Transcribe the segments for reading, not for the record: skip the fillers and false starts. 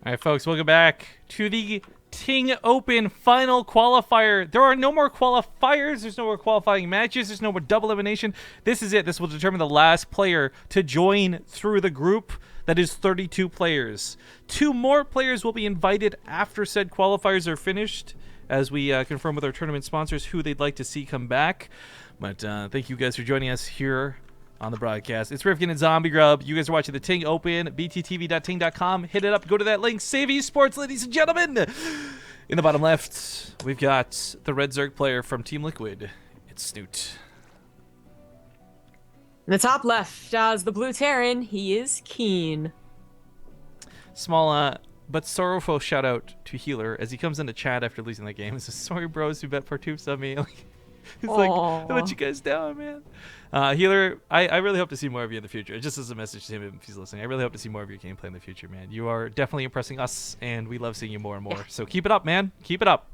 All right, folks, welcome back to the Ting Open final qualifier. There are no more qualifiers. There's no more qualifying matches. There's no more double elimination. This is it. This will determine the last player to join through the group. That is 32 players. 2 more players will be invited after said qualifiers are finished as we confirm with our tournament sponsors who they'd like to see come back. But thank you guys for joining us here on the broadcast. It's Rifkin and Zombie Grub. You guys are watching the Ting Open, bttv.ting.com. Hit it up, go to that link. Save esports, ladies and gentlemen. In the bottom left, we've got the Red Zerg player from Team Liquid. It's Snute. In the top left, as the Blue Terran, he is KeeN. Small but sorrowful shout out to Healer as he comes into chat after losing that game. He says, sorry bros who bet for tubes on me. He's like, I let you guys down, man. Healer, I really hope to see more of you in the future. Just as a message to him if he's listening, I really hope to see more of your gameplay in the future, man. You are definitely impressing us, and we love seeing you more and more. Yeah. So keep it up, man. Keep it up.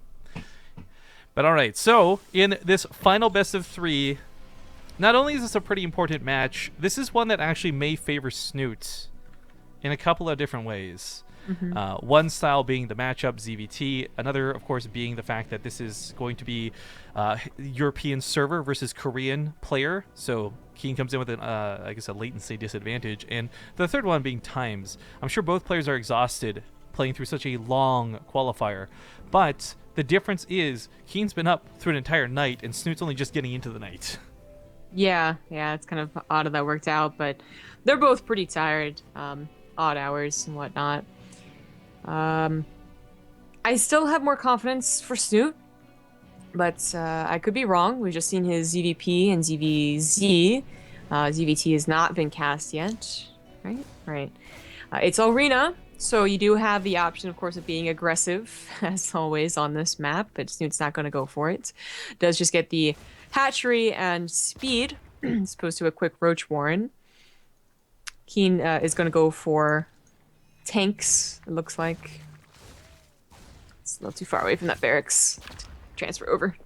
But all right, so in this final best of 3, not only is this a pretty important match, this is one that actually may favor Snute in a couple of different ways. One style being the matchup ZVT, another of course being the fact that this is going to be European server versus Korean player, so KeeN comes in with an I guess a latency disadvantage, and the third one being times. I'm sure both players are exhausted playing through such a long qualifier, but the difference is KeeN's been up through an entire night and Snute's only just getting into the night. Yeah, it's kind of odd how that worked out, but they're both pretty tired, odd hours and whatnot. I still have more confidence for Snute, but I could be wrong. We've just seen his ZVP and ZvZ. ZVT has not been cast yet, right? Right. It's Arena, so you do have the option, of course, of being aggressive, as always on this map, but Snute's not going to go for it. Does just get the hatchery and speed, as opposed to a quick Roach Warren. KeeN is going to go for tanks, it looks like. It's a little too far away from that barracks. Transfer over.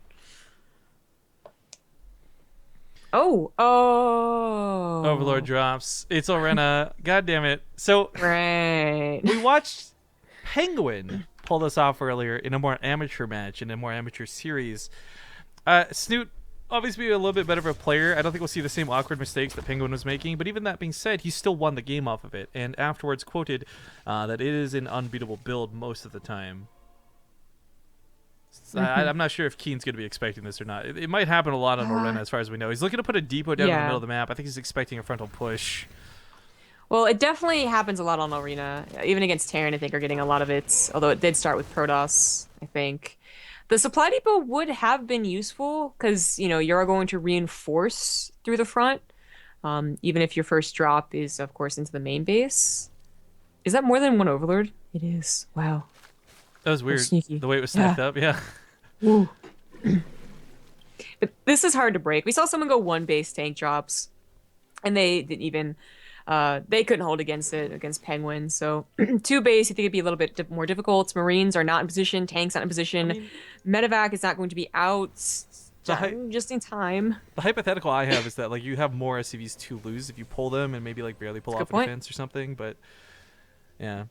Oh. Overlord drops. It's Arena. God damn it. So right. We watched Penguin pull this off earlier in a more amateur match, in a more amateur series. Snute, obviously a little bit better of a player. I don't think we'll see the same awkward mistakes that Penguin was making, but even that being said, he still won the game off of it, and afterwards quoted that it is an unbeatable build most of the time. So I'm not sure if KeeN's going to be expecting this or not. It might happen a lot on Arena as far as we know. He's looking to put a depot down in the middle of the map. I think he's expecting a frontal push. Well, it definitely happens a lot on Arena. Even against Terran, I think, are getting a lot of it, although it did start with Protoss, I think. The supply depot would have been useful because, you know, you're going to reinforce through the front, even if your first drop is, of course, into the main base. Is that more than one Overlord? It is. Wow. That was weird. The way it was stacked up, yeah. Ooh. But this is hard to break. We saw someone go 1 base tank drops, and they didn't even... they couldn't hold against Penguin, so 2 base, I think it'd be a little bit more difficult. Marines are not in position, tanks not in position. I mean, Medevac is not going to be out just in time. The hypothetical I have is that like you have more SCVs to lose if you pull them and maybe like barely pull off a defense or something, but yeah.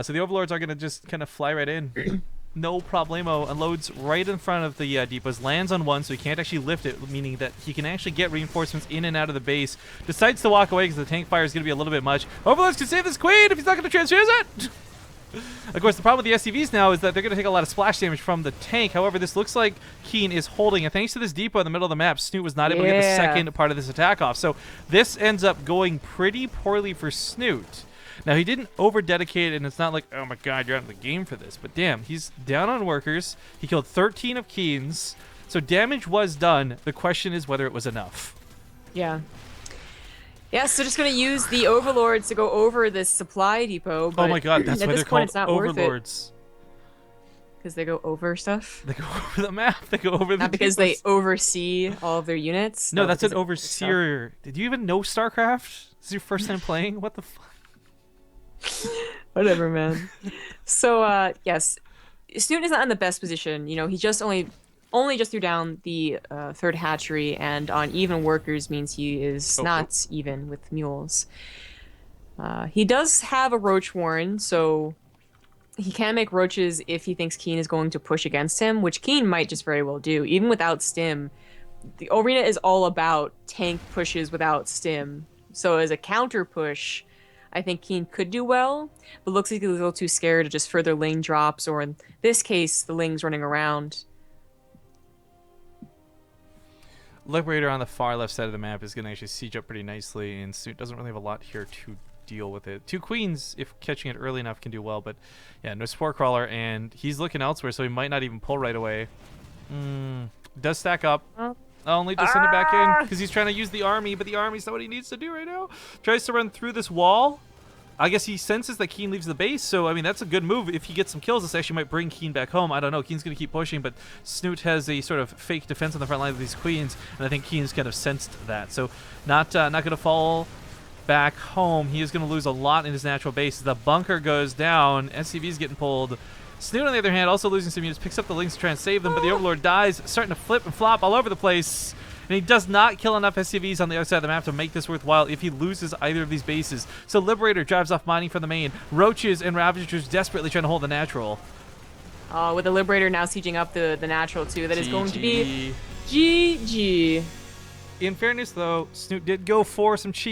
So the Overlords are going to just kind of fly right in. No problemo. Unloads right in front of the depots. Lands on one, so he can't actually lift it, meaning that he can actually get reinforcements in and out of the base. Decides to walk away because the tank fire is going to be a little bit much. Overlords can save this queen if he's not going to transfuse it! Of course, the problem with the SCVs now is that they're going to take a lot of splash damage from the tank. However, this looks like KeeN is holding, and thanks to this depot in the middle of the map, Snute was not able to get the second part of this attack off. So this ends up going pretty poorly for Snute. Now, he didn't over-dedicate, and it's not like, oh my god, you're out of the game for this. But damn, he's down on workers. He killed 13 of KeeN's. So damage was done. The question is whether it was enough. Yeah. Yeah, so just going to use the Overlords to go over this supply depot. But oh my god, that's why they're called Overlords. Because they go over stuff? They go over the map. They go over the Not because they oversee all of their units? No, that's an overseer. Did you even know StarCraft? This is your first time playing? What the fuck? Whatever, man. So, yes, Snute is not in the best position. You know, he just only just threw down the 3rd hatchery, and on even workers means he is not even with mules. He does have a Roach Warren, so he can make roaches if he thinks KeeN is going to push against him, which KeeN might just very well do. Even without stim, the arena is all about tank pushes without stim. So as a counter push, I think KeeN could do well, but looks like he's a little too scared of just further lane drops, or in this case, the Ling's running around. Liberator on the far left side of the map is going to actually siege up pretty nicely, and Snute doesn't really have a lot here to deal with it. Two Queens, if catching it early enough, can do well, but yeah, no Spore Crawler, and he's looking elsewhere, so he might not even pull right away. Does stack up. Only to send it back in because he's trying to use the army, but the army's not what he needs to do right now. Tries to run through this wall. I guess he senses that KeeN leaves the base, so I mean that's a good move. If he gets some kills, this actually might bring KeeN back home. I don't know. KeeN's going to keep pushing, but Snute has a sort of fake defense on the front line of these Queens, and I think KeeN's kind of sensed that. So not going to fall back home. He is going to lose a lot in his natural base. The bunker goes down. SCV's getting pulled. Snute, on the other hand, also losing some units, picks up the Lynx to try and save them, but the Overlord dies, starting to flip and flop all over the place. And he does not kill enough SCVs on the other side of the map to make this worthwhile if he loses either of these bases. So Liberator drives off mining from the main. Roaches and Ravagers desperately trying to hold the natural. With the Liberator now sieging up the natural too, that is going to be GG. In fairness, though, Snute did go for some cheap